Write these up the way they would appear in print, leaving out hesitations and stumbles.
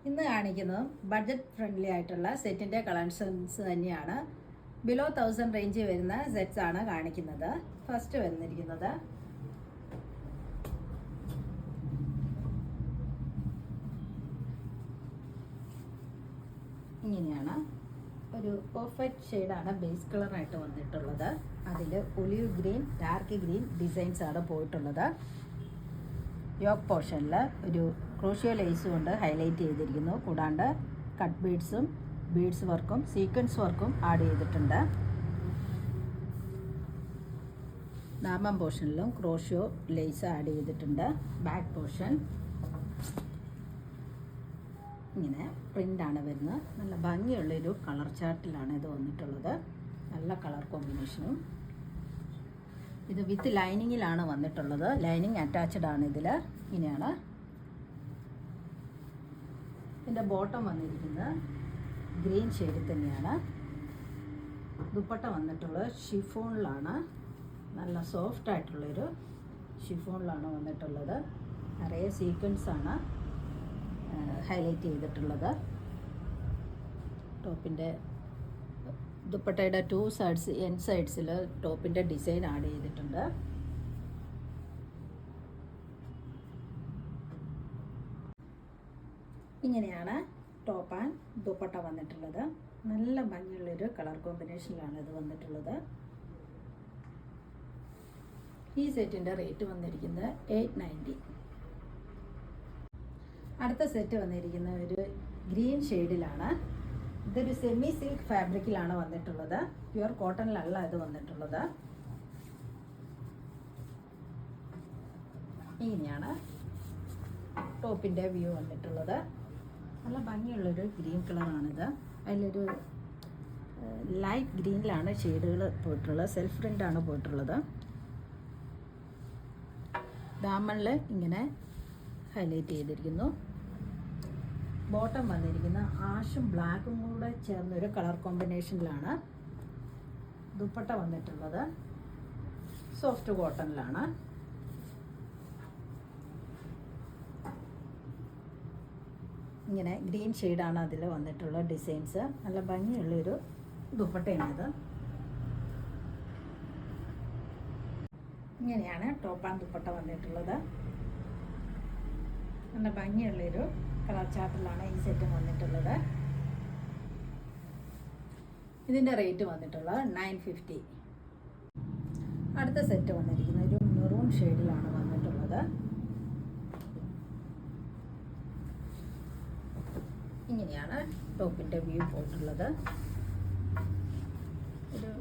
ഇന്ന് കാണിക്കുന്നത് budget friendly ആയിട്ടുള്ള സെറ്റിൻ്റെ കളക്ഷൻസ് തന്നെയാണ്. ബിലോ 1000 റേഞ്ച് വരുന്ന സെറ്റ്സ് ആണ് കാണിക്കുന്നത്. ഫസ്റ്റ് വന്നിരിക്കുന്നത് ഇങ്ങനെയാണ്. ഒരു പെർഫെക്റ്റ് ഷെയ്ഡാണ് ബേസ് കളറായിട്ട് വന്നിട്ടുള്ളത്. അതിൽ olive green, dark green designs ആണ് പോയിട്ടുള്ളത്. യോക്ക് പോർഷനിൽ ഒരു ക്രോഷ്യോ ലേസ് കൊണ്ട് ഹൈലൈറ്റ് ചെയ്തിരിക്കുന്നു. കൂടാണ്ട് കട്ട് ബീഡ്സ് വർക്കും സീക്വൻസ് വർക്കും ആഡ് ചെയ്തിട്ടുണ്ട്. ദാമൻ പോർഷനിലും ക്രോഷ്യോ ലേസ് ആഡ് ചെയ്തിട്ടുണ്ട്. ബാക്ക് പോർഷൻ ഇങ്ങനെ പ്രിൻ്റാണ് വരുന്നത്. നല്ല ഭംഗിയുള്ളൊരു കളർ ചാർട്ടിലാണ് ഇത് വന്നിട്ടുള്ളത്. നല്ല കളർ കോമ്പിനേഷനും. ഇത് വിത്ത് ലൈനിങ്ങിലാണ് വന്നിട്ടുള്ളത്. ലൈനിങ് അറ്റാച്ച്ഡ് ആണ് ഇതിൽ. ഇങ്ങനെയാണ് ഇതിൻ്റെ ബോട്ടം വന്നിരിക്കുന്നത്. ഗ്രീൻ ഷെയ്ഡിൽ തന്നെയാണ്. ദുപ്പട്ട വന്നിട്ടുള്ളത് ഷിഫോണിലാണ്. നല്ല സോഫ്റ്റ് ആയിട്ടുള്ളൊരു ഷിഫോണിലാണ് വന്നിട്ടുള്ളത്. നിറയെ സീക്വൻസ് ആണ് ഹൈലൈറ്റ് ചെയ്തിട്ടുള്ളത്. ടോപ്പിൻ്റെ ദുപ്പട്ടയുടെ എൻഡ് സൈഡ്സിൽ ടോപ്പിൻ്റെ ഡിസൈൻ ആഡ് ചെയ്തിട്ടുണ്ട്. ഇങ്ങനെയാണ് ടോപ്പ് ആൻഡ് ദുപ്പട്ട വന്നിട്ടുള്ളത്. നല്ല ഭംഗിയുള്ളൊരു കളർ കോമ്പിനേഷനിലാണ് ഇത് വന്നിട്ടുള്ളത്. ഈ സെറ്റിൻ്റെ റേറ്റ് വന്നിരിക്കുന്നത് 890. അടുത്ത സെറ്റ് വന്നിരിക്കുന്ന ഒരു ഗ്രീൻ ഷെയ്ഡിലാണ്. ഇതൊരു സെമി സിൽക്ക് ഫാബ്രിക്കിലാണ് വന്നിട്ടുള്ളത്. പ്യുവർ കോട്ടണിലല്ല ഇത് വന്നിട്ടുള്ളത്. ഇങ്ങനെയാണ് ടോപ്പിൻ്റെ വ്യൂ വന്നിട്ടുള്ളത്. നല്ല ഭംഗിയുള്ളൊരു ഗ്രീൻ കളറാണിത്. അതിലൊരു ലൈറ്റ് ഗ്രീനിലാണ് ഷെയ്ഡുകൾ പോയിട്ടുള്ളത്. സെൽഫ് പ്രിൻ്റാണ് പോയിട്ടുള്ളത്. ദാമണിൽ ഇങ്ങനെ ഹൈലൈറ്റ് ചെയ്തിരിക്കുന്നു. ബോട്ടം വന്നിരിക്കുന്ന ആഷും ബ്ലാക്കും കൂടെ ചേർന്നൊരു കളർ കോമ്പിനേഷനിലാണ്. ദുപ്പട്ട വന്നിട്ടുള്ളത് സോഫ്റ്റ് കോട്ടണിലാണ്. ഇങ്ങനെ ഗ്രീൻ ഷെയ്ഡാണ് അതിൽ വന്നിട്ടുള്ള ഡിസൈൻസ്. നല്ല ഭംഗിയുള്ളൊരു ദുപ്പട്ടയാണിത്. ഇങ്ങനെയാണ് ടോപ്പ് ആൻഡ് ദുപ്പട്ട വന്നിട്ടുള്ളത്. നല്ല ഭംഗിയുള്ളൊരു കളർ ചാർട്ടിലാണ് ഈ സെറ്റ് വന്നിട്ടുള്ളത്. ഇതിൻ്റെ റേറ്റ് വന്നിട്ടുള്ളത് 950. അടുത്ത സെറ്റ് വന്നിരിക്കുന്നത് ഒരു മെറൂൺ ഷെയ്ഡിലാണ് വന്നിട്ടുള്ളത്. ഇങ്ങനെയാണ് ടോപ്പിൻ്റെ വ്യൂ പോയിട്ടുള്ളത്. ഒരു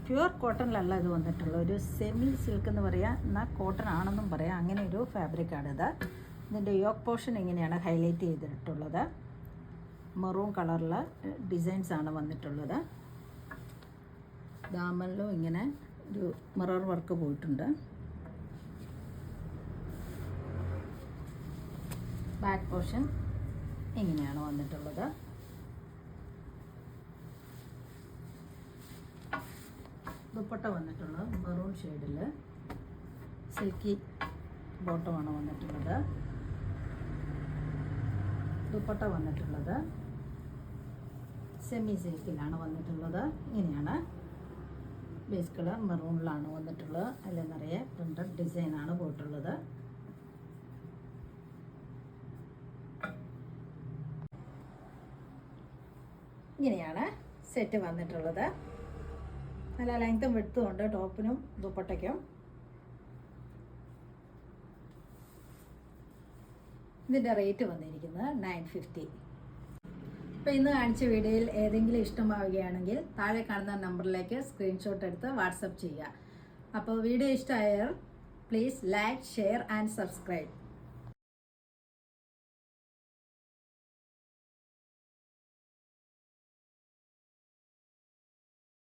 പ്യുവർ കോട്ടണിലല്ല ഇത് വന്നിട്ടുള്ളത്. ഒരു സെമി സിൽക്ക് എന്ന് പറയാം, എന്നാൽ കോട്ടൺ ആണെന്നും പറയാം. അങ്ങനെ ഒരു ഫാബ്രിക്കാണിത്. ഇതിൻ്റെ യോക്ക് പോർഷൻ ഇങ്ങനെയാണ് ഹൈലൈറ്റ് ചെയ്തിട്ടുള്ളത്. മെറൂൺ കളറിൽ ഡിസൈൻസ് ആണ് വന്നിട്ടുള്ളത്. ദാമനിലും ഇങ്ങനെ ഒരു മിറർ വർക്ക് പോയിട്ടുണ്ട്. ബാക്ക് പോർഷൻ ഇങ്ങനെയാണ് വന്നിട്ടുള്ളത്. ദുപ്പട്ട വന്നിട്ടുള്ളത് മെറൂൺ ഷെയ്ഡിൽ സിൽക്കി ബോട്ടമാണ് വന്നിട്ടുള്ളത്. ദുപ്പട്ട വന്നിട്ടുള്ളത് സെമി സിൽക്കിലാണ് വന്നിട്ടുള്ളത്. ഇങ്ങനെയാണ് ബേസ് കളർ മെറൂണിലാണ് വന്നിട്ടുള്ളത്. അതിൽ നിറയെ പ്രിൻ്റഡ് ഡിസൈനാണ് പോയിട്ടുള്ളത്. ഇങ്ങനെയാണ് സെറ്റ് വന്നിട്ടുള്ളത്. നല്ല ലെങ്ത്തും വിഡ്ത്തും ഉണ്ട് ടോപ്പിനും ദുപ്പട്ടയ്ക്കും. ഇതിൻ്റെ റേറ്റ് വന്നിരിക്കുന്നത് 950. അപ്പോൾ ഇന്ന് കാണിച്ച വീഡിയോയിൽ ഏതെങ്കിലും ഇഷ്ടമാവുകയാണെങ്കിൽ താഴെ കാണുന്ന നമ്പറിലേക്ക് സ്ക്രീൻഷോട്ട് എടുത്ത് വാട്സപ്പ് ചെയ്യുക. അപ്പോൾ വീഡിയോ ഇഷ്ടമായാൽ please like, share and subscribe.